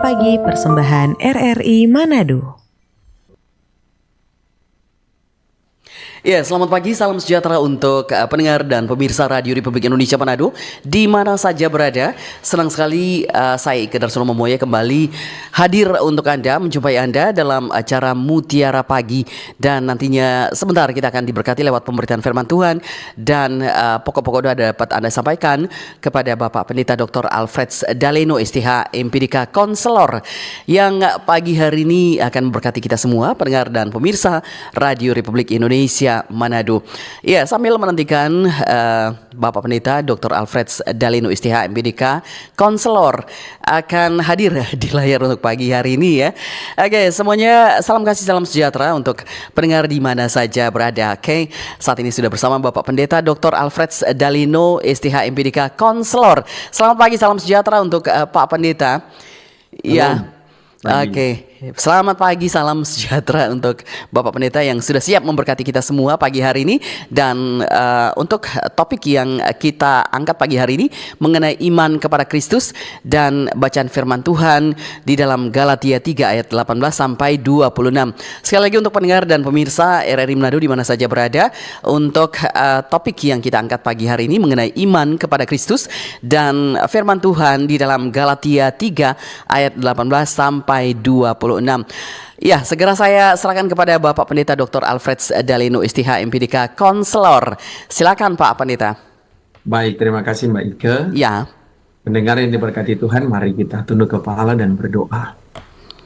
Pagi persembahan RRI Manado. Ya, selamat pagi, salam sejahtera untuk pendengar dan pemirsa Radio Republik Indonesia Manado di mana saja berada. Senang sekali saya Ike Darsono Momoya kembali hadir untuk Anda, menjumpai Anda dalam acara Mutiara Pagi. Dan nantinya sebentar kita akan diberkati lewat pemberitaan firman Tuhan. Dan pokok-pokok doa dapat Anda sampaikan kepada Bapak Pendeta Dr. Alfred Daleno STH MPDK Konselor, yang pagi hari ini akan memberkati kita semua, pendengar dan pemirsa Radio Republik Indonesia Manado. Ya, sambil menantikan Bapak Pendeta Dr. Alfred Daleno STH MPDK Konselor akan hadir di layar untuk pagi hari ini ya. Oke, semuanya salam kasih, salam sejahtera untuk pendengar di mana saja berada. Oke, saat ini sudah bersama Bapak Pendeta Dr. Alfred Daleno STH MPDK Konselor. Selamat pagi, salam sejahtera untuk Pak Pendeta. Ya. Oke, selamat pagi, salam sejahtera untuk Bapak Pendeta yang sudah siap memberkati kita semua pagi hari ini. Dan untuk topik yang kita angkat pagi hari ini mengenai iman kepada Kristus dan bacaan firman Tuhan di dalam Galatia 3 ayat 18 sampai 26. Sekali lagi untuk pendengar dan pemirsa RRI Manado di mana saja berada, untuk topik yang kita angkat pagi hari ini mengenai iman kepada Kristus dan firman Tuhan di dalam Galatia 3 ayat 18 sampai 26. Ya, segera saya serahkan kepada Bapak Pendeta Dr. Alfred Daleno STH MPDK Konselor. Silakan Pak Pendeta. Baik, terima kasih Mbak Ike. Ya. Pendengar yang diberkati Tuhan, mari kita tunduk kepala dan berdoa.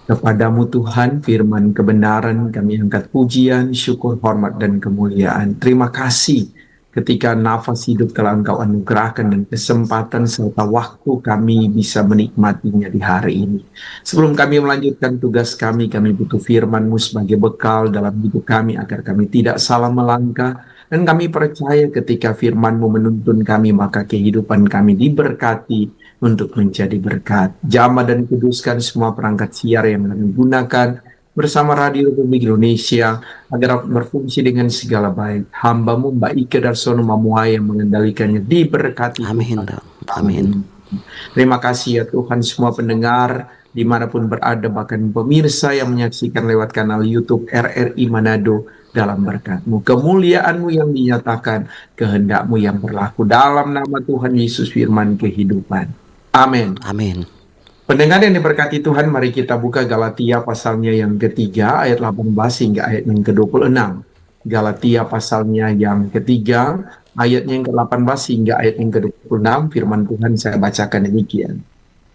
Kepadamu Tuhan, firman kebenaran, kami angkat pujian, syukur, hormat, dan kemuliaan. Terima kasih ketika nafas hidup telah Engkau anugerahkan dan kesempatan serta waktu kami bisa menikmatinya di hari ini. Sebelum kami melanjutkan tugas kami butuh firman-Mu sebagai bekal dalam hidup kami agar kami tidak salah melangkah. Dan kami percaya ketika firman-Mu menuntun kami, maka kehidupan kami diberkati untuk menjadi berkat. Jamah dan kuduskan semua perangkat siar yang kami gunakan bersama Radio Republik Indonesia agar berfungsi dengan segala baik. Hamba-Mu Mbak Ike Darsono Momoya yang mengendalikannya diberkati. Amin. Amin. Terima kasih ya Tuhan, semua pendengar dimanapun berada, bahkan pemirsa yang menyaksikan lewat kanal YouTube RRI Manado, dalam berkat-Mu, kemuliaan-Mu yang dinyatakan, kehendak-Mu yang berlaku dalam nama Tuhan Yesus firman kehidupan. Amin. Amin. Pendengar yang diberkati Tuhan, mari kita buka Galatia pasalnya yang ketiga, ayat 18 hingga ayat yang ke-26. Galatia pasalnya yang ketiga, ayatnya yang ke-18 hingga ayat yang ke-26, firman Tuhan saya bacakan demikian.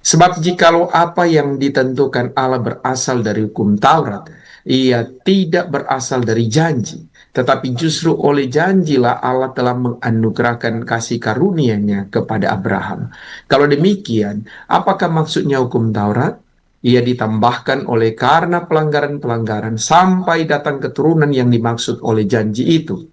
Sebab jikalau apa yang ditentukan Allah berasal dari hukum Taurat, ia tidak berasal dari janji. Tetapi justru oleh janjilah Allah telah menganugerahkan kasih karunia-Nya kepada Abraham. Kalau demikian, apakah maksudnya hukum Taurat? Ia ditambahkan oleh karena pelanggaran-pelanggaran sampai datang keturunan yang dimaksud oleh janji itu.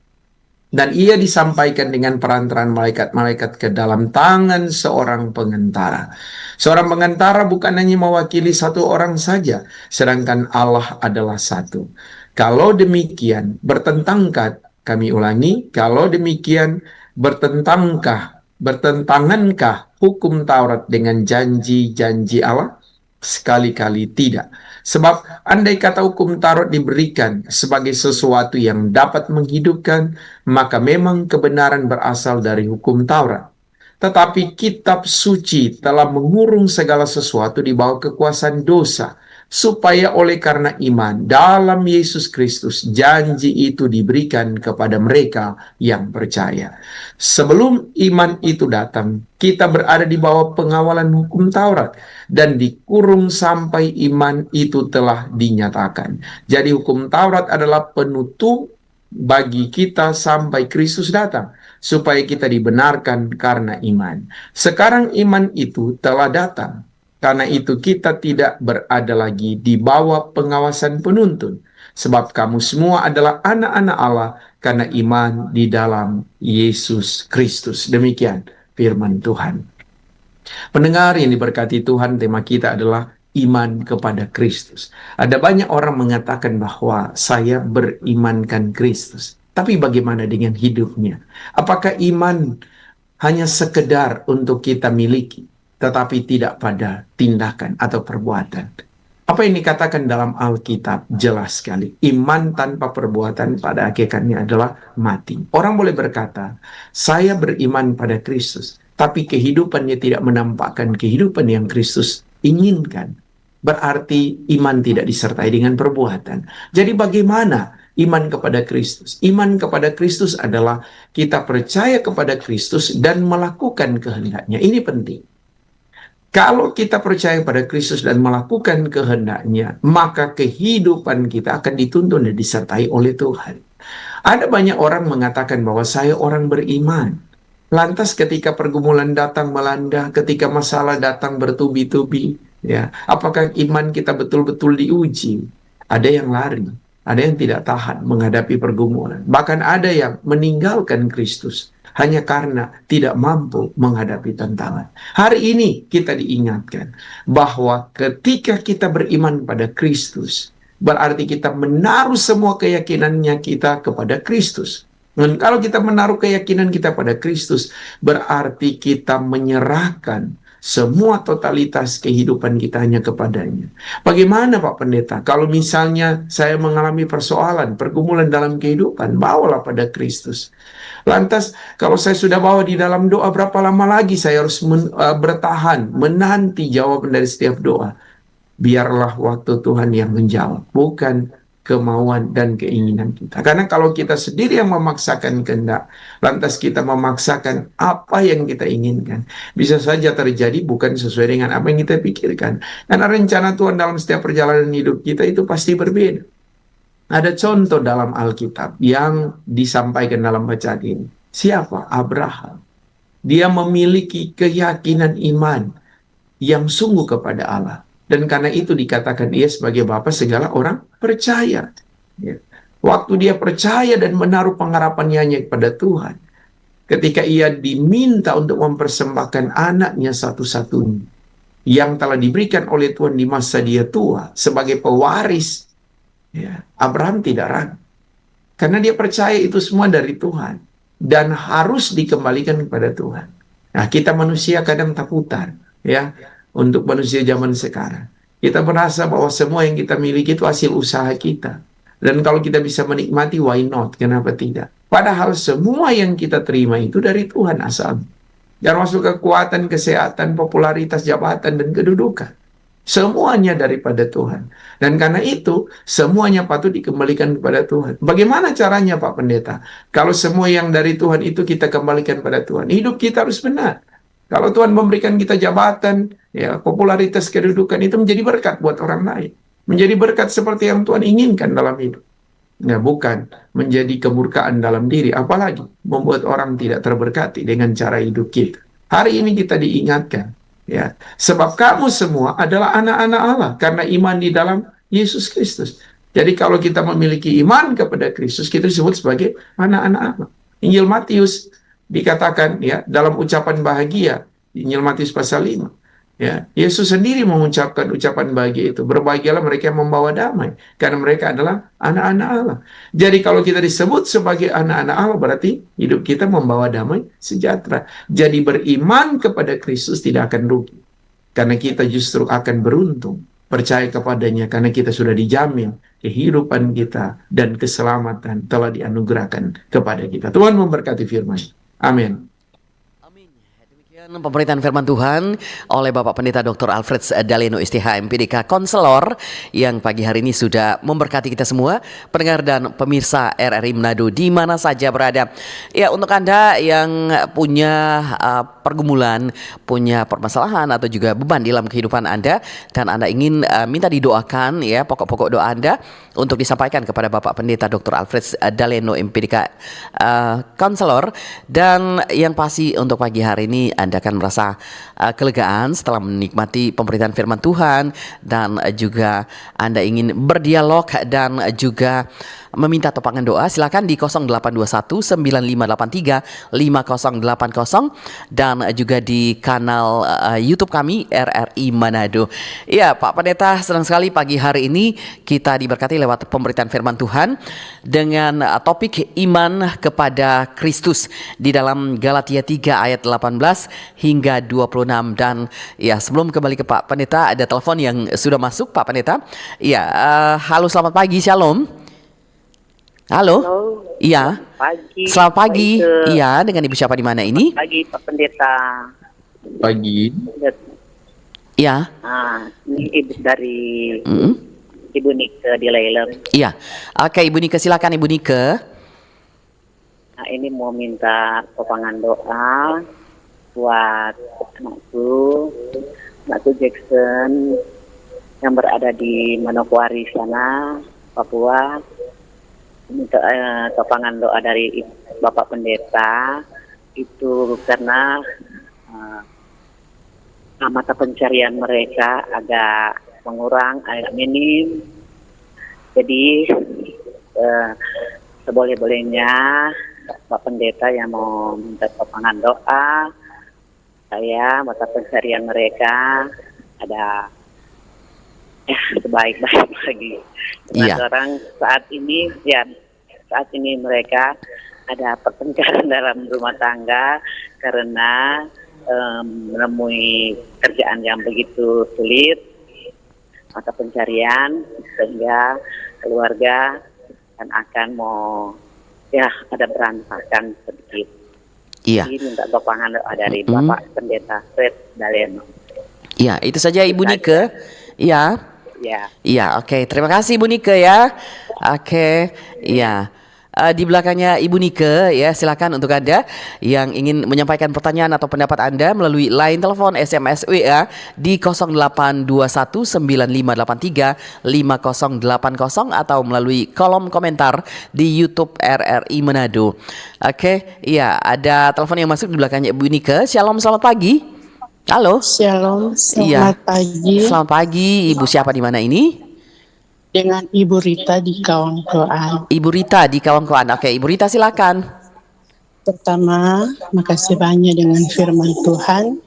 Dan ia disampaikan dengan perantaraan malaikat-malaikat ke dalam tangan seorang pengantara. Seorang pengantara bukan hanya mewakili satu orang saja, sedangkan Allah adalah satu. Kalau demikian, kami ulangi, kalau demikian bertentangankah hukum Taurat dengan janji-janji Allah? Sekali-kali tidak. Sebab andai kata hukum Taurat diberikan sebagai sesuatu yang dapat menghidupkan, maka memang kebenaran berasal dari hukum Taurat. Tetapi kitab suci telah mengurung segala sesuatu di bawah kekuasaan dosa, supaya oleh karena iman dalam Yesus Kristus janji itu diberikan kepada mereka yang percaya. Sebelum iman itu datang, kita berada di bawah pengawalan hukum Taurat dan dikurung sampai iman itu telah dinyatakan. Jadi hukum Taurat adalah penutup bagi kita sampai Kristus datang, supaya kita dibenarkan karena iman. Sekarang iman itu telah datang. Karena itu kita tidak berada lagi di bawah pengawasan penuntun. Sebab kamu semua adalah anak-anak Allah karena iman di dalam Yesus Kristus. Demikian firman Tuhan. Pendengar yang diberkati Tuhan, tema kita adalah iman kepada Kristus. Ada banyak orang mengatakan bahwa saya berimankan Kristus. Tapi bagaimana dengan hidupnya? Apakah iman hanya sekedar untuk kita miliki? tetapi tidak pada tindakan atau perbuatan. Apa yang dikatakan dalam Alkitab jelas sekali. Iman tanpa perbuatan pada hakikatnya adalah mati. Orang boleh berkata, saya beriman pada Kristus, tapi kehidupannya tidak menampakkan kehidupan yang Kristus inginkan. Berarti iman tidak disertai dengan perbuatan. Jadi bagaimana iman kepada Kristus? Iman kepada Kristus adalah kita percaya kepada Kristus dan melakukan kehendaknya. Ini penting. Kalau kita percaya pada Kristus dan melakukan kehendaknya, maka kehidupan kita akan dituntun dan disertai oleh Tuhan. Ada banyak orang mengatakan bahwa saya orang beriman. Lantas ketika pergumulan datang melanda, ketika masalah datang bertubi-tubi, ya, apakah iman kita betul-betul diuji? Ada yang lari, ada yang tidak tahan menghadapi pergumulan. Bahkan ada yang meninggalkan Kristus hanya karena tidak mampu menghadapi tantangan. Hari ini kita diingatkan bahwa ketika kita beriman pada Kristus, berarti kita menaruh semua keyakinannya kita kepada Kristus. Dan kalau kita menaruh keyakinan kita pada Kristus, berarti kita menyerahkan semua totalitas kehidupan kita hanya kepadanya. Bagaimana Pak Pendeta? Kalau misalnya saya mengalami persoalan, pergumulan dalam kehidupan, bawalah pada Kristus. Lantas, kalau saya sudah bawa di dalam doa, berapa lama lagi saya harus bertahan, menanti jawaban dari setiap doa? Biarlah waktu Tuhan yang menjawab, bukan kemauan dan keinginan kita. Karena kalau kita sendiri yang memaksakan kehendak, lantas kita memaksakan apa yang kita inginkan, bisa saja terjadi bukan sesuai dengan apa yang kita pikirkan. Karena rencana Tuhan dalam setiap perjalanan hidup kita itu pasti berbeda. Ada contoh dalam Alkitab yang disampaikan dalam bacaan ini. Siapa? Abraham. Dia memiliki keyakinan iman yang sungguh kepada Allah. Dan karena itu dikatakan ia sebagai bapa segala orang percaya. Ya. Waktu dia percaya dan menaruh pengharapannya hanya kepada Tuhan. Ketika ia diminta untuk mempersembahkan anaknya satu-satunya yang telah diberikan oleh Tuhan di masa dia tua sebagai pewaris, ya, Abraham tidak ragu. Karena dia percaya itu semua dari Tuhan. Dan harus dikembalikan kepada Tuhan. Nah, kita manusia kadang takutan. Ya, untuk manusia zaman sekarang. Kita merasa bahwa semua yang kita miliki itu hasil usaha kita. Dan kalau kita bisa menikmati, why not? Kenapa tidak? Padahal semua yang kita terima itu dari Tuhan asal. Jangan masuk kekuatan, kesehatan, popularitas, jabatan, dan kedudukan. Semuanya daripada Tuhan. Dan karena itu, semuanya patut dikembalikan kepada Tuhan. Bagaimana caranya Pak Pendeta? Kalau semua yang dari Tuhan itu kita kembalikan pada Tuhan. Hidup kita harus benar. Kalau Tuhan memberikan kita jabatan, ya, popularitas, kedudukan, itu menjadi berkat buat orang lain. Menjadi berkat seperti yang Tuhan inginkan dalam hidup. Ya, bukan menjadi kemurkaan dalam diri. Apalagi membuat orang tidak terberkati dengan cara hidup kita. Hari ini kita diingatkan. Ya, sebab kamu semua adalah anak-anak Allah karena iman di dalam Yesus Kristus. Jadi kalau kita memiliki iman kepada Kristus, kita disebut sebagai anak-anak Allah. Injil Matius dikatakan, ya, dalam ucapan bahagia, Injil Matius pasal 5. Ya, Yesus sendiri mengucapkan ucapan bahagia itu. Berbahagialah mereka yang membawa damai, karena mereka adalah anak-anak Allah. Jadi kalau kita disebut sebagai anak-anak Allah, berarti hidup kita membawa damai sejahtera. Jadi beriman kepada Kristus tidak akan rugi, karena kita justru akan beruntung. Percaya kepadanya karena kita sudah dijamin kehidupan kita dan keselamatan telah dianugerahkan kepada kita. Tuhan memberkati firman. Amin. Pemberitaan firman Tuhan oleh Bapak Pendeta Dr. Alfred Daleno STH MPDK Konselor yang pagi hari ini sudah memberkati kita semua pendengar dan pemirsa RRI Manado di mana saja berada. Ya, untuk Anda yang punya pergumulan, punya permasalahan atau juga beban dalam kehidupan Anda dan Anda ingin minta didoakan, ya, pokok-pokok doa Anda untuk disampaikan kepada Bapak Pendeta Dr. Alfred Daleno MPDK Konselor. Dan yang pasti untuk pagi hari ini Anda akan merasa kelegaan setelah menikmati pemberitaan firman Tuhan dan juga Anda ingin berdialog dan juga meminta topangan doa, silakan di 0821 9583 5080 dan juga di kanal YouTube kami RRI Manado. Ya, Pak Pendeta, senang sekali pagi hari ini kita diberkati lewat pemberitaan firman Tuhan dengan topik iman kepada Kristus di dalam Galatia 3 ayat 18 hingga 26. Dan ya, sebelum kembali ke Pak Pendeta, ada telepon yang sudah masuk, Pak Pendeta. Ya, halo, selamat pagi, shalom. Halo. Iya. Pagi. Selamat pagi. Iya, dengan Ibu siapa di mana ini? Pagi Pak Pendeta. Pagi. Iya. Ini Ibu dari Ibu Nike di Lailem. Iya. Oke, Ibu Nike, silakan Ibu Nike. Nah, ini mau minta topangan doa buat anakku Jackson yang berada di Manokwari sana, Papua. Minta topangan doa dari Bapak Pendeta itu karena mata pencarian mereka agak mengurang, agak minim. Jadi seboleh-bolehnya Bapak Pendeta yang mau minta topangan doa, saya mata pencarian mereka ada sebaik-baik lagi. Dengan orang saat ini mereka ada pertengkaran dalam rumah tangga karena menemui kerjaan yang begitu sulit, mata pencarian, sehingga keluarga akan mau ada berantakan sedikit. Iya. Jadi minta topangan doa dari Bapak Pendeta Fred Daleno. Iya, itu saja Ibu Nike. Iya. Ya. Iya, oke. Terima kasih Ibu Nike ya. Oke, iya. Di belakangnya Ibu Nike ya, silakan untuk Anda yang ingin menyampaikan pertanyaan atau pendapat Anda melalui line telepon, SMS, WA di 0821 9583 5080 atau melalui kolom komentar di YouTube RRI Manado. Oke, iya, ada telepon yang masuk di belakangnya Ibu Nike. Shalom, selamat pagi. Halo. Shalom, selamat pagi. Selamat pagi, Ibu siapa di mana ini? Dengan Ibu Rita di Kawangkoan. Ibu Rita di Kawangkoan. Oke, Ibu Rita silakan. Pertama, makasih banyak dengan firman Tuhan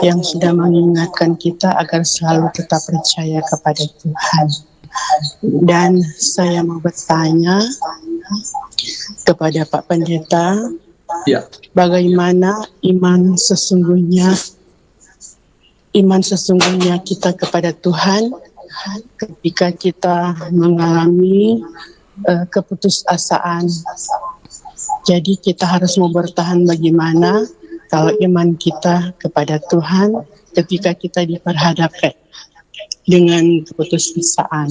yang sudah mengingatkan kita agar selalu tetap percaya kepada Tuhan. Dan saya mau bertanya kepada Pak Pendeta, bagaimana iman sesungguhnya kita kepada Tuhan ketika kita mengalami keputusasaan. Jadi kita harus mau bertahan bagaimana kalau iman kita kepada Tuhan ketika kita diperhadapkan dengan keputusasaan.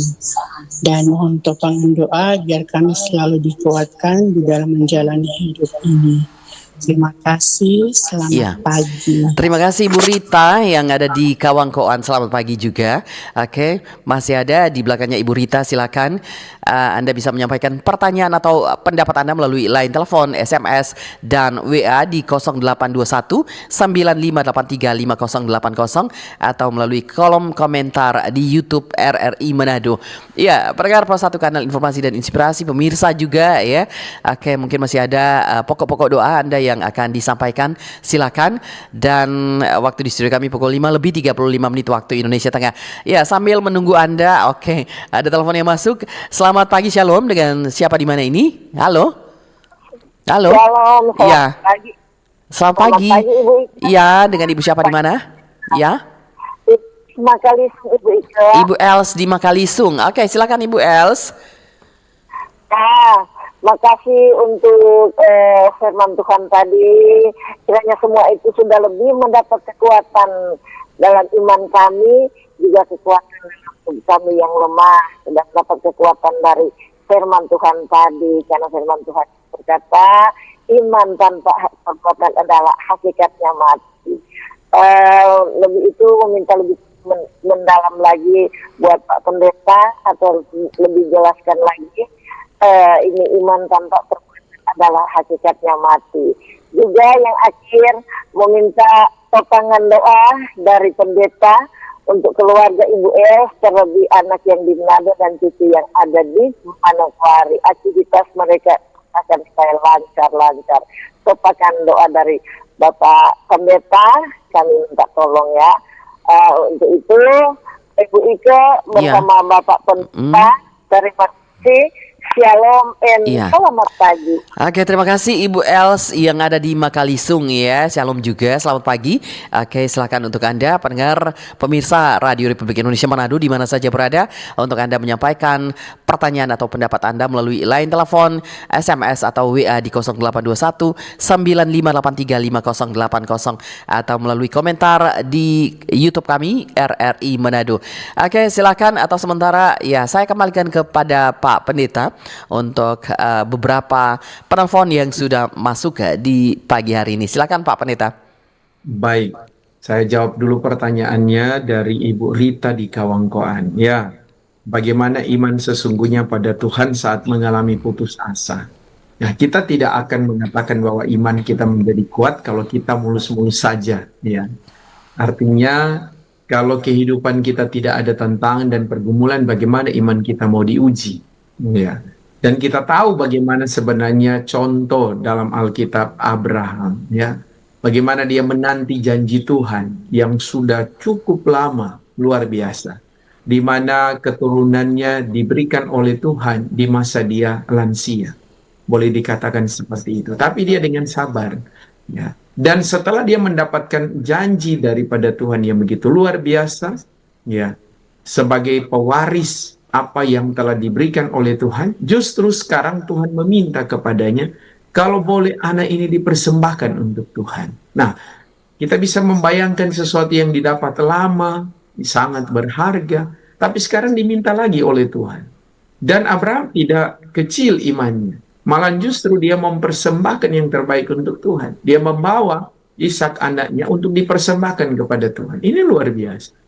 Dan mohon topangan doa biar kami selalu dikuatkan di dalam menjalani hidup ini. Terima kasih, selamat pagi. Terima kasih Ibu Rita yang ada di Kawangkoan, selamat pagi juga. Oke, masih ada di belakangnya Ibu Rita, silakan Anda bisa menyampaikan pertanyaan atau pendapat Anda melalui line telepon, SMS, dan WA di 0821 9583 5080 atau melalui kolom komentar di YouTube RRI Manado. Ya, pendengar Pro1 kanal informasi dan inspirasi, pemirsa juga ya. Oke, mungkin masih ada pokok-pokok doa Anda yang akan disampaikan, silakan. Dan waktu di studio kami pukul 5:35 waktu Indonesia Tengah. Ya, sambil menunggu Anda, oke, ada telepon yang masuk. Selamat pagi, shalom, dengan siapa di mana ini? Halo? Halo? Shalom, ya. pagi. Selamat pagi. Ibu. Ya, dengan Ibu siapa di mana? Ya. Makalisung, Ibu Ika. Ibu Els di Makalisung. Oke, silakan Ibu Els. Makasih untuk firman Tuhan tadi. Kiranya semua itu sudah lebih mendapat kekuatan dalam iman kami, juga kekuatan dalam tubuh kami yang lemah, sudah dapat kekuatan dari firman Tuhan tadi. Karena firman Tuhan berkata, iman tanpa kekuatan adalah hakikatnya mati. Lebih itu meminta lebih mendalam lagi buat Pak Pendeta, atau lebih jelaskan lagi, ini iman tanpa perbuatan adalah hakikatnya mati. Juga yang akhir meminta topangan doa dari pendeta untuk keluarga Ibu terlebih anak yang di Manado dan cucu yang ada di Manokwari. Aktivitas mereka akan saya lancar-lancar. Sopakan doa dari Bapak Pendeta, kami minta tolong ya. Untuk itu Ibu Ike bersama Bapak Pendeta, terima kasih. Shalom and selamat pagi. Oke, terima kasih Ibu Els yang ada di Makalisung ya. Shalom juga, selamat pagi. Oke, silakan untuk Anda pendengar pemirsa Radio Republik Indonesia Manado di mana saja berada untuk Anda menyampaikan pertanyaan atau pendapat Anda melalui line telepon, SMS atau WA di 0821 9583 5080 atau melalui komentar di YouTube kami RRI Manado. Oke, silakan atau sementara ya saya kembalikan kepada Pak Pendeta untuk beberapa penelpon yang sudah masuk di pagi hari ini. Silakan Pak Pendeta. Baik, saya jawab dulu pertanyaannya dari Ibu Rita di Kawangkoan. Ya, bagaimana iman sesungguhnya pada Tuhan saat mengalami putus asa? Nah, kita tidak akan mengatakan bahwa iman kita menjadi kuat kalau kita mulus-mulus saja. Ya, artinya kalau kehidupan kita tidak ada tantangan dan pergumulan, bagaimana iman kita mau diuji? Ya. Dan kita tahu bagaimana sebenarnya contoh dalam Alkitab Abraham, ya. Bagaimana dia menanti janji Tuhan yang sudah cukup lama, luar biasa. Di mana keturunannya diberikan oleh Tuhan di masa dia lansia. Boleh dikatakan seperti itu. Tapi dia dengan sabar, ya. Dan setelah dia mendapatkan janji daripada Tuhan yang begitu luar biasa, ya, sebagai pewaris apa yang telah diberikan oleh Tuhan, justru sekarang Tuhan meminta kepadanya, kalau boleh anak ini dipersembahkan untuk Tuhan. Nah, kita bisa membayangkan sesuatu yang didapat lama, sangat berharga, tapi sekarang diminta lagi oleh Tuhan. Dan Abraham tidak kecil imannya, malah justru dia mempersembahkan yang terbaik untuk Tuhan. Dia membawa Ishak anaknya untuk dipersembahkan kepada Tuhan. Ini luar biasa.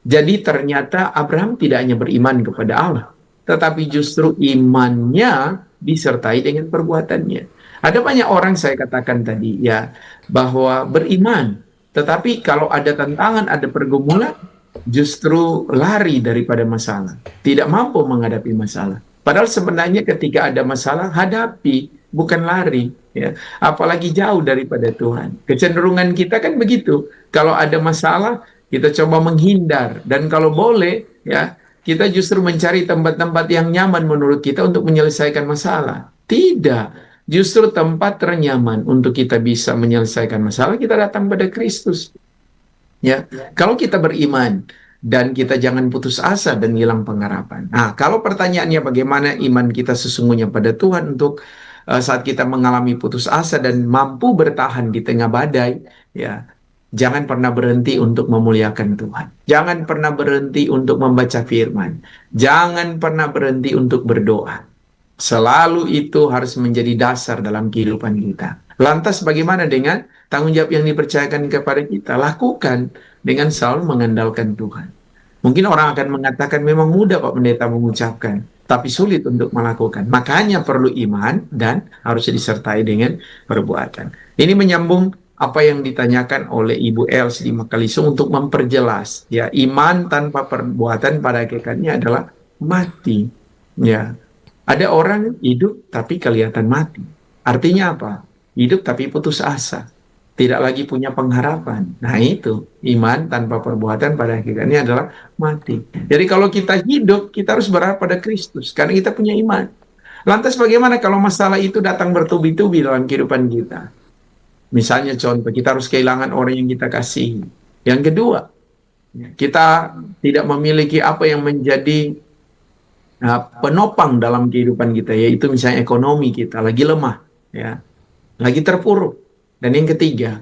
Jadi ternyata Abraham tidak hanya beriman kepada Allah, tetapi justru imannya disertai dengan perbuatannya. Ada banyak orang, saya katakan tadi ya, bahwa beriman, tetapi kalau ada tantangan, ada pergumulan, justru lari daripada masalah, tidak mampu menghadapi masalah. Padahal sebenarnya ketika ada masalah, hadapi, bukan lari. Ya. Apalagi jauh daripada Tuhan. Kecenderungan kita kan begitu. Kalau ada masalah, kita coba menghindar, dan kalau boleh ya kita justru mencari tempat-tempat yang nyaman menurut kita untuk menyelesaikan masalah. Tidak, justru tempat ternyaman untuk kita bisa menyelesaikan masalah, kita datang pada Kristus. Ya, kalau kita beriman dan kita jangan putus asa dan hilang pengharapan. Nah, kalau pertanyaannya bagaimana iman kita sesungguhnya pada Tuhan untuk saat kita mengalami putus asa dan mampu bertahan di tengah badai, ya. Jangan pernah berhenti untuk memuliakan Tuhan. Jangan pernah berhenti untuk membaca firman. Jangan pernah berhenti untuk berdoa. Selalu itu harus menjadi dasar dalam kehidupan kita. Lantas bagaimana dengan tanggung jawab yang dipercayakan kepada kita? Lakukan dengan selalu mengandalkan Tuhan. Mungkin orang akan mengatakan memang mudah Pak Pendeta mengucapkan, tapi sulit untuk melakukan. Makanya perlu iman dan harus disertai dengan perbuatan. Ini menyambung apa yang ditanyakan oleh Ibu Els di Makalisung untuk memperjelas, ya, iman tanpa perbuatan pada hakikatnya adalah mati. Ya, ada orang hidup tapi kelihatan mati. Artinya apa? Hidup tapi putus asa, tidak lagi punya pengharapan. Nah itu iman tanpa perbuatan pada hakikatnya adalah mati. Jadi kalau kita hidup, kita harus berharap pada Kristus karena kita punya iman. Lantas bagaimana kalau masalah itu datang bertubi-tubi dalam kehidupan kita? Misalnya contoh, kita harus kehilangan orang yang kita kasihi. Yang kedua, kita tidak memiliki apa yang menjadi penopang dalam kehidupan kita, yaitu misalnya ekonomi kita lagi lemah, ya, lagi terpuruk. Dan yang ketiga,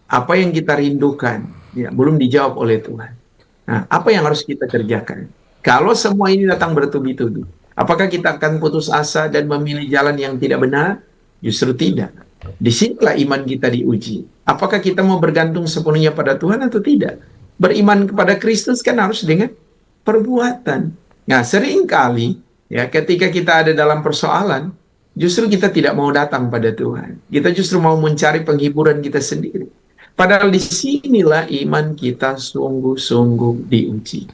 apa yang kita rindukan, ya, belum dijawab oleh Tuhan. Nah, apa yang harus kita kerjakan? Kalau semua ini datang bertubi-tubi, apakah kita akan putus asa dan memilih jalan yang tidak benar? Justru tidak. Disinilah iman kita diuji. Apakah kita mau bergantung sepenuhnya pada Tuhan atau tidak? Beriman kepada Kristus kan harus dengan perbuatan. Nah, seringkali ya ketika kita ada dalam persoalan, justru kita tidak mau datang pada Tuhan. Kita justru mau mencari penghiburan kita sendiri. Padahal di sinilah iman kita sungguh-sungguh diuji.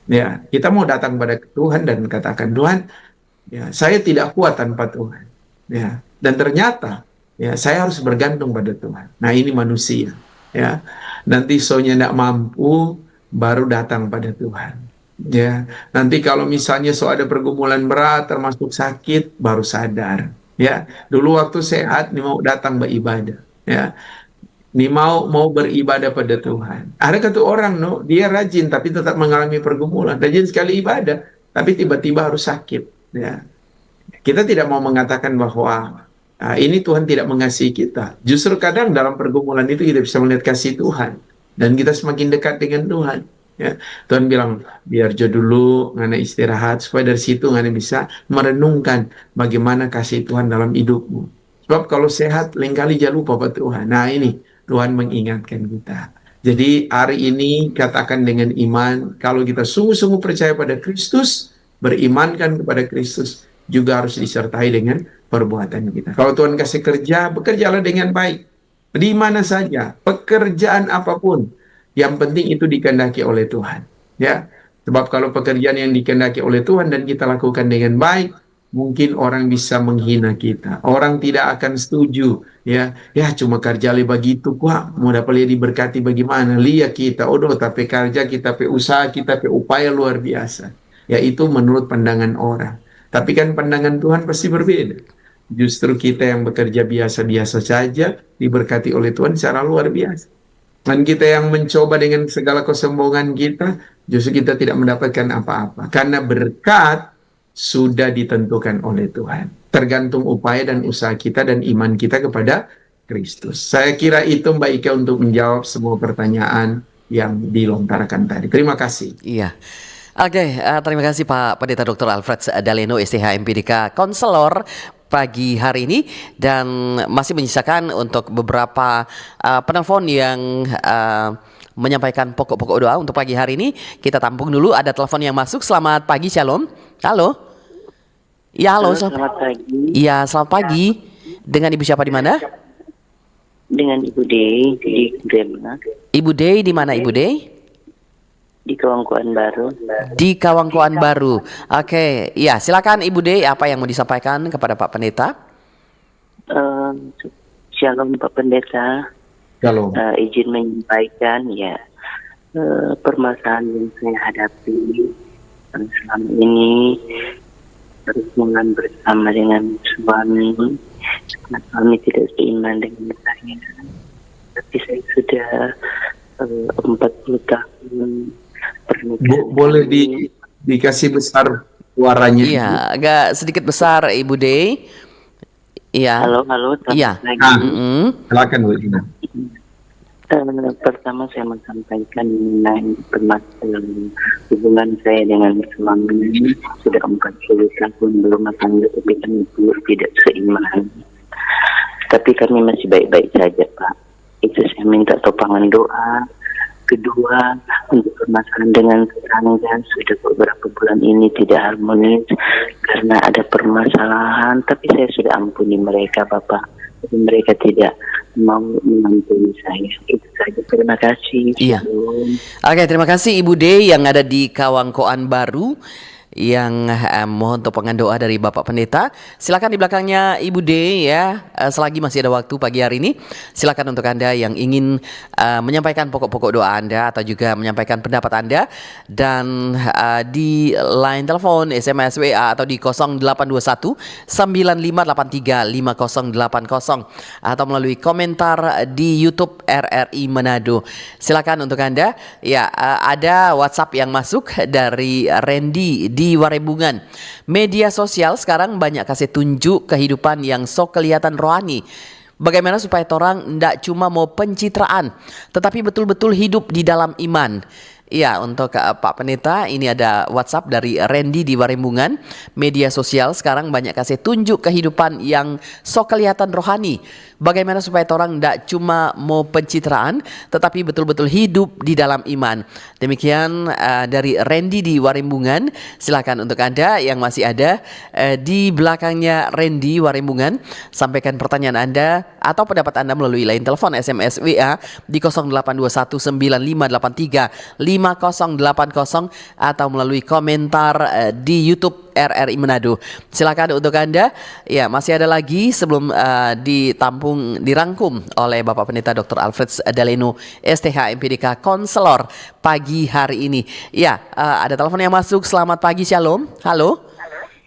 Ya, kita mau datang pada Tuhan dan katakan, Tuhan, ya, saya tidak kuat tanpa Tuhan. Ya, dan ternyata ya saya harus bergantung pada Tuhan. Nah, ini manusia. Ya, nanti soalnya tidak mampu, baru datang pada Tuhan. Ya, nanti kalau misalnya ada pergumulan berat, termasuk sakit, baru sadar. Ya, dulu waktu sehat, nih mau datang beribadah. Ya, nih mau beribadah pada Tuhan. Ada satu orang, no, dia rajin tapi tetap mengalami pergumulan. Rajin sekali ibadah, tapi tiba-tiba harus sakit. Ya, kita tidak mau mengatakan bahwa ini Tuhan tidak mengasihi kita. Justru kadang dalam pergumulan itu kita bisa melihat kasih Tuhan. Dan kita semakin dekat dengan Tuhan. Ya. Tuhan bilang, biar jo dulu, ngana istirahat. Supaya dari situ ngana bisa merenungkan bagaimana kasih Tuhan dalam hidupmu. Sebab kalau sehat, lain kali jangan lupa pada Tuhan. Nah ini, Tuhan mengingatkan kita. Jadi hari ini katakan dengan iman, kalau kita sungguh-sungguh percaya pada Kristus, berimankan kepada Kristus, juga harus disertai dengan perbuatan kita. Kalau Tuhan kasih kerja, bekerjalah dengan baik. Di mana saja, pekerjaan apapun, yang penting itu dikehendaki oleh Tuhan. Ya, sebab kalau pekerjaan yang dikehendaki oleh Tuhan dan kita lakukan dengan baik, mungkin orang bisa menghina kita. Orang tidak akan setuju. Ya, cuma kerja begitu, wah, mau dapat dia diberkati bagaimana? Lihat kita, tapi kerja kita, usaha kita, upaya luar biasa. Ya, itu menurut pandangan orang. Tapi kan pandangan Tuhan pasti berbeda. Justru kita yang bekerja biasa-biasa saja, diberkati oleh Tuhan secara luar biasa. Dan kita yang mencoba dengan segala kesombongan kita, justru kita tidak mendapatkan apa-apa. Karena berkat sudah ditentukan oleh Tuhan. Tergantung upaya dan usaha kita dan iman kita kepada Kristus. Saya kira itu Mbak Ika untuk menjawab semua pertanyaan yang dilontarkan tadi. Terima kasih. Iya. Oke, terima kasih Pak Pendeta Dr. Alfred Daleno, STH MPDK, konselor pagi hari ini, dan masih menyisakan untuk beberapa penelpon yang menyampaikan pokok-pokok doa untuk pagi hari ini. Kita tampung dulu, ada telepon yang masuk. Selamat pagi, Shalom. Halo. Ya, halo. Selamat pagi. Iya, selamat pagi. Dengan Ibu siapa di mana? Dengan Ibu Dey di Gremna. Ibu Dey di mana, Ibu Dey? Di Kawangkuan Baru. Di Kawangkuan Baru. Oke, ya silakan Ibu Dey, apa yang mau disampaikan kepada Pak Pendeta? Shalom Pak Pendeta. Shalom. Izin menyampaikan ya permasalahan yang saya hadapi selama ini, berhubungan bersama dengan suami. Karena suami tidak seiman dengan saya. Tapi saya sudah 40 tahun pernikahan. Boleh dikasih besar suaranya? Iya, agak sedikit besar Ibu Dey. Iya. Halo. Iya. Silakan Bu Ina. Pertama saya mau sampaikan mengenai permasalahan hubungan saya dengan suami. Sudah 40 tahun belum akan, tapi kan itu tidak seiman. Tapi kami masih baik-baik saja Pak. Itu saya minta topangan doa. Kedua, untuk permasalahan dengan tetangga sudah beberapa bulan ini tidak harmonis karena ada permasalahan, tapi saya sudah ampuni mereka Bapak. Tapi mereka tidak mau mengampuni saya. Itu saja, terima kasih. Iya. Oke, terima kasih Ibu Dey yang ada di Kawangkoan Baru, yang mohon topangan doa dari Bapak Pendeta. Silakan di belakangnya Ibu D ya, selagi masih ada waktu pagi hari ini. Silakan untuk Anda yang ingin menyampaikan pokok-pokok doa Anda atau juga menyampaikan pendapat Anda, dan di line telepon, SMS, WA atau di 0821 9583 5080 atau melalui komentar di YouTube RRI Manado. Silakan untuk Anda ya. Ada WhatsApp yang masuk dari Randy di Warebungan. Media sosial sekarang banyak kasih tunjuk kehidupan yang sok kelihatan rohani. Bagaimana supaya orang tidak cuma mau pencitraan, tetapi betul-betul hidup di dalam iman. Ya, untuk Pak Pendeta, ini ada WhatsApp dari Randy di Warimpungan. Media sosial sekarang banyak kasih tunjuk kehidupan yang sok kelihatan rohani. Bagaimana supaya orang tidak cuma mau pencitraan, tetapi betul-betul hidup di dalam iman. Demikian dari Randy di Warimpungan. Silakan untuk Anda yang masih ada di belakangnya Randy Warimpungan, sampaikan pertanyaan Anda atau pendapat Anda melalui line telepon, SMS, WA di 082195835080 atau melalui komentar di YouTube RRI Manado. Silakan untuk Anda. Ya, masih ada lagi sebelum dirangkum oleh Bapak Pendeta Dr. Alfred Daleno, STH MPDK Konselor pagi hari ini. Ya, ada telepon yang masuk. Selamat pagi, Shalom. Halo.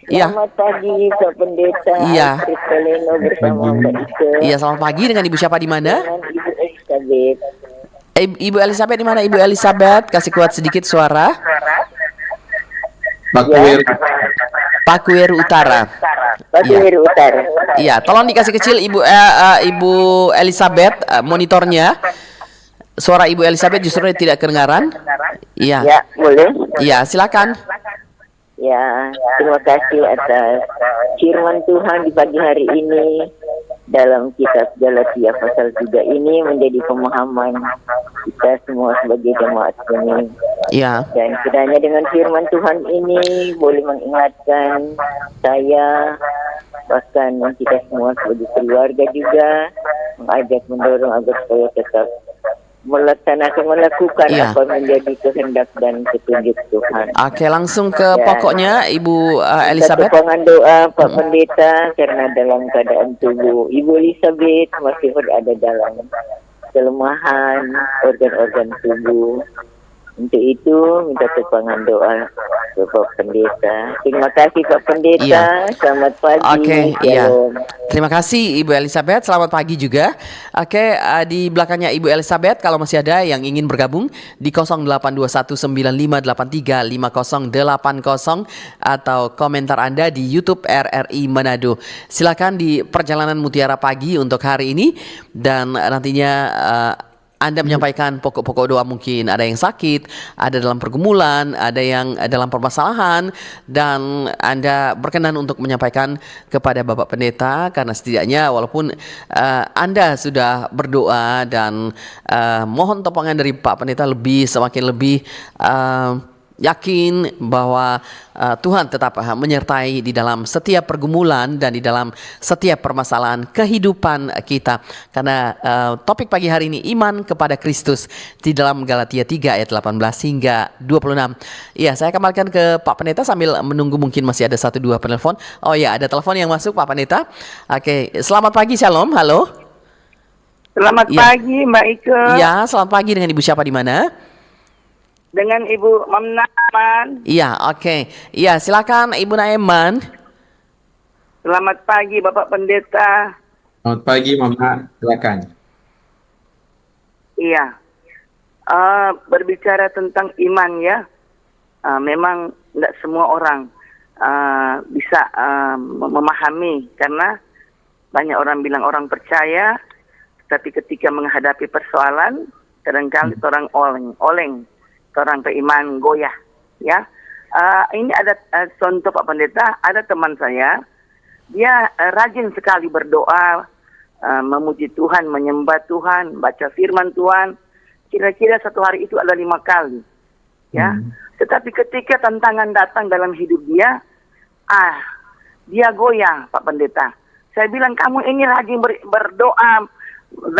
Iya. Selamat pagi, Pak Pendeta. Iya. Alfred Daleno bersama Mbak Ike. Iya, selamat pagi. Dengan Ibu siapa di mana? Dengan Ibu Elizabeth. Ibu Elizabeth di mana? Ibu Elizabeth, kasih kuat sedikit suara. Bakuir. Pakuir Utara. Pakuir Utara. Iya, tolong dikasih kecil Ibu Elizabeth monitornya. Suara Ibu Elizabeth justru tidak kedengaran. Iya. Ya, boleh. Iya, silakan. Ya, terima kasih atas firman Tuhan di pagi hari ini. Dalam kitab Galatia pasal 3 ini menjadi pemahaman kita semua sebagai jemaat ini. Iya. Dan kiranya dengan firman Tuhan ini boleh mengingatkan saya, bahkan kita semua sebagai keluarga juga, mengajak mendorong agar supaya tetap melakukan Iya. apa menjadi kehendak dan petunjuk Tuhan. Oke, langsung ke Ya. pokoknya Ibu Elizabeth. Sokongan doa Pak Pendeta, karena dalam keadaan tubuh Ibu Elizabeth masih berada dalam kelemahan organ-organ tubuh. Untuk itu minta sokongan doa ke Pak Pendeta. Terima kasih Pak Pendeta. Iya. Selamat pagi. Oke, iya. Shalom. Terima kasih Ibu Elizabeth, selamat pagi juga. Oke, di belakangnya Ibu Elizabeth kalau masih ada yang ingin bergabung di 082195835080 atau komentar Anda di YouTube RRI Manado. Silakan di perjalanan Mutiara Pagi untuk hari ini, dan nantinya Anda menyampaikan pokok-pokok doa, mungkin ada yang sakit, ada dalam pergumulan, ada yang dalam permasalahan, dan Anda berkenan untuk menyampaikan kepada Bapak Pendeta, karena setidaknya walaupun Anda sudah berdoa dan mohon topangan dari Pak Pendeta semakin lebih yakin bahwa Tuhan tetap menyertai di dalam setiap pergumulan dan di dalam setiap permasalahan kehidupan kita. Karena topik pagi hari ini iman kepada Kristus di dalam Galatia 3 ayat 18 hingga 26. Iya, saya kembalikan ke Pak Pendeta sambil menunggu, mungkin masih ada 1-2 penelpon. Oh ya, ada telepon yang masuk Pak Pendeta. Oke, selamat pagi, Shalom. Halo. Selamat Ya. pagi Mbak Ike. Iya, selamat pagi. Dengan Ibu siapa di mana? Dengan Ibu Mamnaman. Iya, oke. Iya, silakan Ibu Naeman. Selamat pagi Bapak Pendeta. Selamat pagi, Mama. Silakan. Iya. Berbicara tentang iman ya. Memang tidak semua orang bisa memahami, karena banyak orang bilang orang percaya, tapi ketika menghadapi persoalan kadang-kali orang oleng. Orang beriman goyah, ya. Ini ada contoh Pak Pendeta, ada teman saya, dia rajin sekali berdoa, memuji Tuhan, menyembah Tuhan, baca firman Tuhan. Kira-kira satu hari itu ada 5 kali, ya. Tetapi ketika tantangan datang dalam hidup dia, dia goyah Pak Pendeta. Saya bilang, kamu ini rajin berdoa,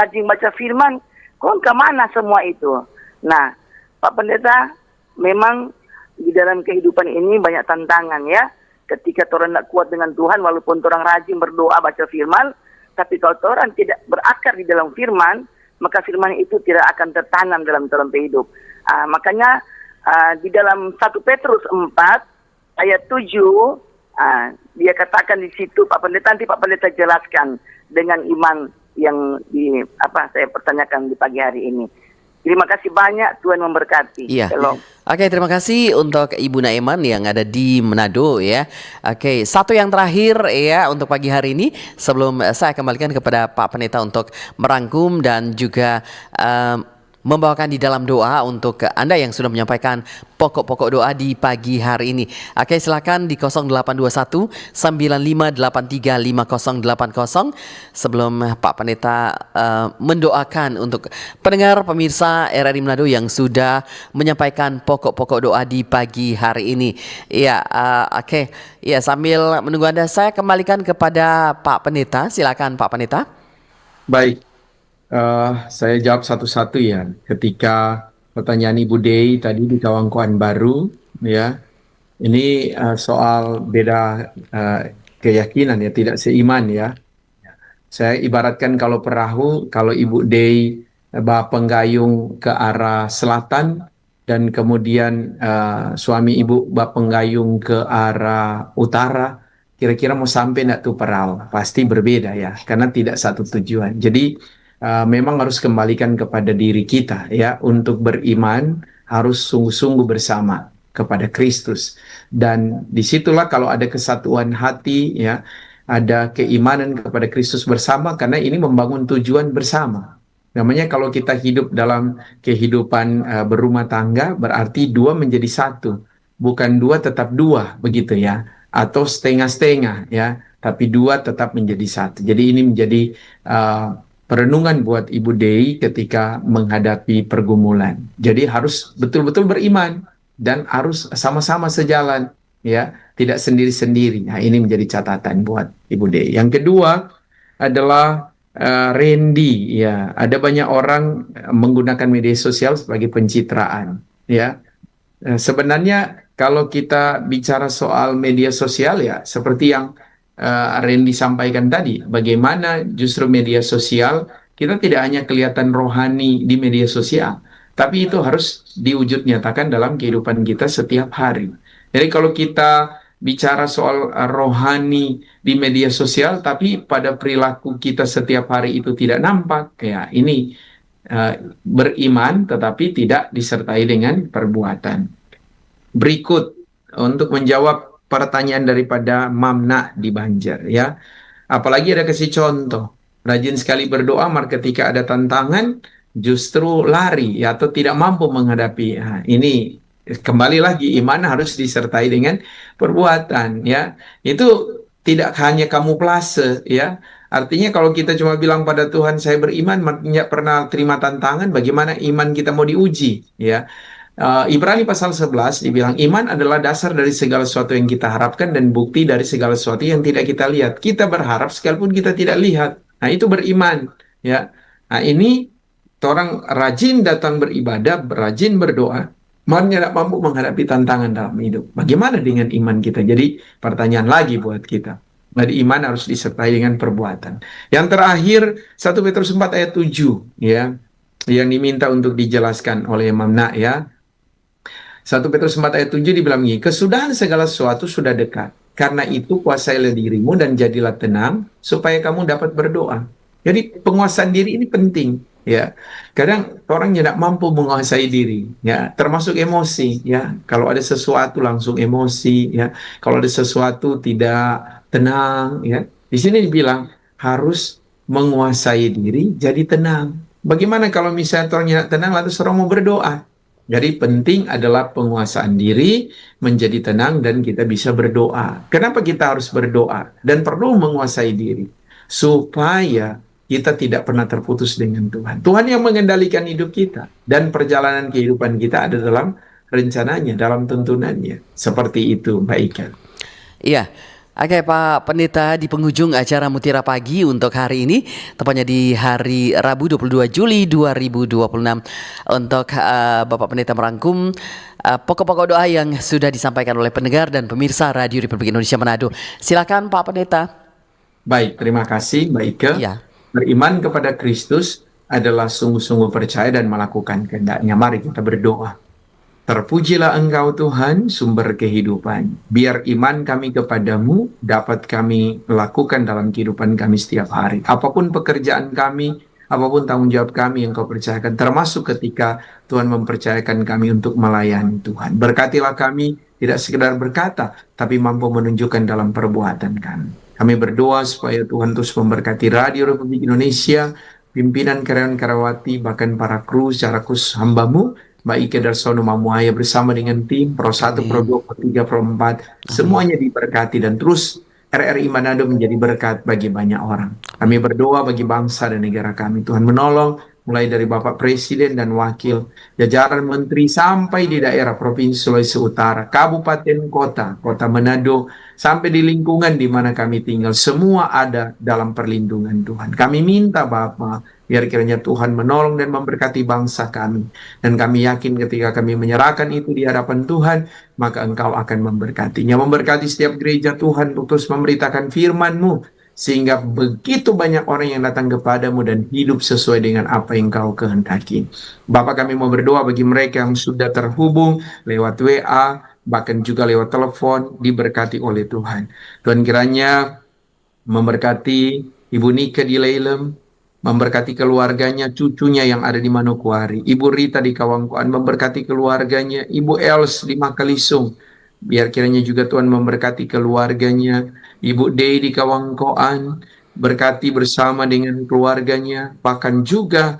rajin baca firman, kok kemana semua itu? Nah, Pak Pendeta, memang di dalam kehidupan ini banyak tantangan ya. Ketika orang tidak kuat dengan Tuhan, walaupun orang rajin berdoa baca firman, tapi kalau orang tidak berakar di dalam firman, maka firman itu tidak akan tertanam dalam orang hidup. Makanya di dalam 1 Petrus 4 ayat 7, dia katakan di situ, Pak Pendeta, nanti Pak Pendeta jelaskan dengan iman yang saya pertanyakan di pagi hari ini. Terima kasih banyak, Tuhan memberkati. Iya. Shalom. Oke, terima kasih untuk Ibu Naeman yang ada di Manado ya. Oke, satu yang terakhir ya untuk pagi hari ini sebelum saya kembalikan kepada Pak Pendeta untuk merangkum dan juga membawakan di dalam doa untuk Anda yang sudah menyampaikan pokok-pokok doa di pagi hari ini. Oke, silakan di 0821 9583 5080 sebelum Pak Pendeta mendoakan untuk pendengar pemirsa RRI Manado yang sudah menyampaikan pokok-pokok doa di pagi hari ini. Ya, oke. Ya, sambil menunggu Anda, saya kembalikan kepada Pak Pendeta. Silakan Pak Pendeta. Baik, saya jawab satu-satu ya. Ketika pertanyaan Ibu Dei tadi di Kawangkoan Baru, ya, ini soal beda keyakinan ya, tidak seiman ya. Saya ibaratkan kalau perahu, kalau Ibu Dei bawa penggayung ke arah selatan dan kemudian suami Ibu bawa penggayung ke arah utara, kira-kira mau sampai enggak tuh perahu? Pasti berbeda ya, karena tidak satu tujuan. Jadi memang harus kembalikan kepada diri kita ya, untuk beriman harus sungguh-sungguh bersama kepada Kristus. Dan disitulah kalau ada kesatuan hati ya, ada keimanan kepada Kristus bersama, karena ini membangun tujuan bersama. Namanya kalau kita hidup dalam kehidupan berumah tangga, berarti dua menjadi satu, bukan dua tetap dua, begitu ya, atau setengah-setengah ya, tapi dua tetap menjadi satu. Jadi ini menjadi perenungan buat Ibu Dei ketika menghadapi pergumulan. Jadi harus betul-betul beriman dan harus sama-sama sejalan ya, tidak sendiri-sendiri. Nah, ini menjadi catatan buat Ibu Dei. Yang kedua adalah Randy ya, ada banyak orang menggunakan media sosial sebagai pencitraan ya. Sebenarnya kalau kita bicara soal media sosial ya, seperti yang Randy sampaikan tadi, bagaimana justru media sosial kita tidak hanya kelihatan rohani di media sosial, tapi itu harus diwujud nyatakan dalam kehidupan kita setiap hari. Jadi kalau kita bicara soal rohani di media sosial, tapi pada perilaku kita setiap hari itu tidak nampak, ya ini beriman tetapi tidak disertai dengan perbuatan. Berikut untuk menjawab pertanyaan daripada Mamna di Banjar, ya. Apalagi ada kasih contoh, rajin sekali berdoa, mar ketika ada tantangan justru lari ya, atau tidak mampu menghadapi. Nah, ini kembali lagi, iman harus disertai dengan perbuatan ya. Itu tidak hanya kamuflase ya. Artinya kalau kita cuma bilang pada Tuhan saya beriman, tidak pernah terima tantangan, bagaimana iman kita mau diuji ya. Ibrani pasal 11 dibilang iman adalah dasar dari segala sesuatu yang kita harapkan dan bukti dari segala sesuatu yang tidak kita lihat. Kita berharap sekalipun kita tidak lihat. Nah, itu beriman ya. Nah, ini orang rajin datang beribadah, rajin berdoa, tidak mampu menghadapi tantangan dalam hidup. Bagaimana dengan iman kita? Jadi pertanyaan lagi buat kita. Jadi iman harus disertai dengan perbuatan. Yang terakhir 1 Petrus 4 ayat 7 ya, yang diminta untuk dijelaskan oleh Mamna ya. 1 Petrus 4 ayat 7 dibilang begini, kesudahan segala sesuatu sudah dekat. Karena itu kuasailah dirimu dan jadilah tenang supaya kamu dapat berdoa. Jadi penguasaan diri ini penting ya. Kadang orang tidak mampu menguasai diri ya, termasuk emosi ya. Kalau ada sesuatu langsung emosi ya. Kalau ada sesuatu tidak tenang ya. Di sini dibilang harus menguasai diri jadi tenang. Bagaimana kalau misalnya orang tidak tenang lalu seorang mau berdoa? Jadi penting adalah penguasaan diri, menjadi tenang dan kita bisa berdoa. Kenapa kita harus berdoa dan perlu menguasai diri? Supaya kita tidak pernah terputus dengan Tuhan. Tuhan yang mengendalikan hidup kita dan perjalanan kehidupan kita ada dalam rencananya, dalam tuntunannya. Seperti itu, Mbak Ika. Iya. Oke Pak Pendeta, di penghujung acara Mutiara Pagi untuk hari ini, tepatnya di hari Rabu 22 Juli 2026, untuk Bapak Pendeta merangkum pokok-pokok doa yang sudah disampaikan oleh pendengar dan pemirsa Radio Republik Indonesia Manado. Silakan Pak Pendeta. Baik, terima kasih Mbak Ika. Ya. Beriman kepada Kristus adalah sungguh-sungguh percaya dan melakukan kehendaknya. Mari kita berdoa. Terpujilah Engkau Tuhan, sumber kehidupan. Biar iman kami kepadamu dapat kami lakukan dalam kehidupan kami setiap hari. Apapun pekerjaan kami, apapun tanggung jawab kami yang Kau percayakan, termasuk ketika Tuhan mempercayakan kami untuk melayani Tuhan. Berkatilah kami, tidak sekedar berkata, tapi mampu menunjukkan dalam perbuatan kami. Kami berdoa supaya Tuhan terus memberkati Radio Republik Indonesia, pimpinan karyawan-karyawati, bahkan para kru secara khusus hambamu, Mbak Ike Darsono Mamuaya bersama dengan tim Pro 1, Pro 2, Pro 3, Pro 4, semuanya diberkati dan terus RRI Manado menjadi berkat bagi banyak orang. Kami berdoa bagi bangsa dan negara kami. Tuhan menolong mulai dari Bapak Presiden dan Wakil, jajaran Menteri sampai di daerah Provinsi Sulawesi Utara, Kabupaten Kota, Kota Manado, sampai di lingkungan di mana kami tinggal. Semua ada dalam perlindungan Tuhan. Kami minta Bapak, biar kiranya Tuhan menolong dan memberkati bangsa kami. Dan kami yakin ketika kami menyerahkan itu di hadapan Tuhan, maka Engkau akan memberkatinya. Memberkati setiap gereja Tuhan untuk terus memberitakan firman-Mu, sehingga begitu banyak orang yang datang kepadamu dan hidup sesuai dengan apa yang Kau kehendaki. Bapak, kami mau berdoa bagi mereka yang sudah terhubung lewat WA, bahkan juga lewat telepon, diberkati oleh Tuhan. Tuhan kiranya memberkati Ibu Nika di Leilem, memberkati keluarganya, cucunya yang ada di Manokwari, Ibu Rita di Kawangkoan, memberkati keluarganya, Ibu Els di Makalisung, biar kiranya juga Tuhan memberkati keluarganya, Ibu Dei di Kawangkoan, berkati bersama dengan keluarganya, bahkan juga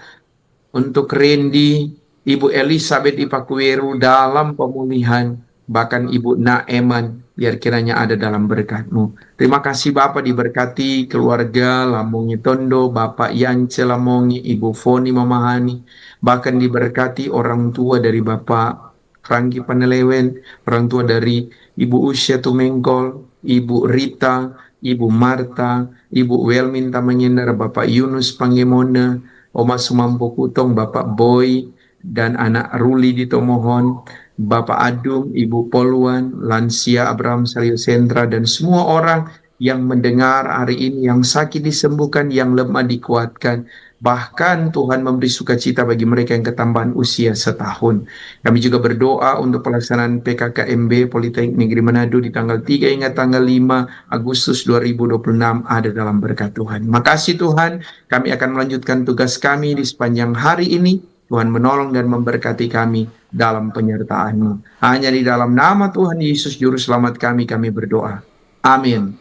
untuk Randy, Ibu Elizabeth di Pakuweru dalam pemulihan, bahkan Ibu Naeman, biar kiranya ada dalam berkat-Mu. Terima kasih Bapak, diberkati keluarga Lamongi Tondo, Bapak Yance Lamongi, Ibu Foni Mamahani, bahkan diberkati orang tua dari Bapak Ranggi Panelewen, orang tua dari Ibu Usia Tumengkol, Ibu Rita, Ibu Marta, Ibu Welmin Tamanyendar, Bapak Yunus Pangemona, Oma Sumampo Kutong, Bapak Boy, dan anak Ruli di Tomohon, Bapak Adung, Ibu Poluan, Lansia Abraham Sario Sentra, dan semua orang yang mendengar hari ini, yang sakit disembuhkan, yang lemah dikuatkan. Bahkan Tuhan memberi sukacita bagi mereka yang ketambahan usia setahun. Kami juga berdoa untuk pelaksanaan PKKMB Politeknik Negeri Manado di tanggal 3 hingga tanggal 5 Agustus 2026 ada dalam berkat Tuhan. Makasih Tuhan, kami akan melanjutkan tugas kami di sepanjang hari ini. Tuhan menolong dan memberkati kami dalam penyertaan-Mu. Hanya di dalam nama Tuhan Yesus Juru Selamat kami berdoa. Amin.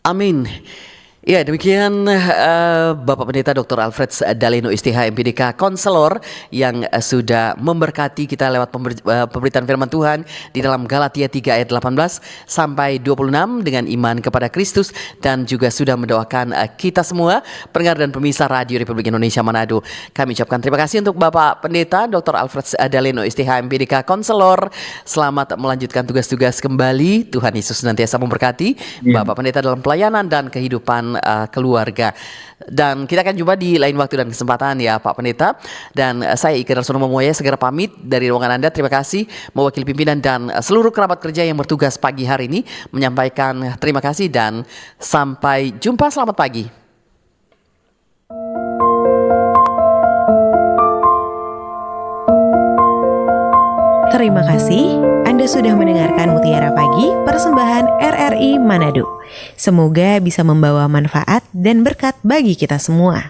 Amin. Ya, demikian Bapak Pendeta Dr. Alfred Daleno STH MPDK Konselor yang sudah memberkati kita lewat pemberitaan firman Tuhan di dalam Galatia 3 ayat 18 sampai 26 dengan iman kepada Kristus, dan juga sudah mendoakan kita semua pendengar dan pemirsa Radio Republik Indonesia Manado. Kami ucapkan terima kasih untuk Bapak Pendeta Dr. Alfred Daleno STH MPDK Konselor. Selamat melanjutkan tugas-tugas kembali. Tuhan Yesus senantiasa memberkati Bapak Pendeta dalam pelayanan dan kehidupan keluarga. Dan kita akan jumpa di lain waktu dan kesempatan ya Pak Pendeta. Dan saya Ike Darsono Mamuaya segera pamit dari ruangan Anda. Terima kasih mewakili pimpinan dan seluruh kerabat kerja yang bertugas pagi hari ini, menyampaikan terima kasih dan sampai jumpa. Selamat pagi. Terima kasih Anda sudah mendengarkan Mutiara Pagi persembahan RRI Manado. Semoga bisa membawa manfaat dan berkat bagi kita semua.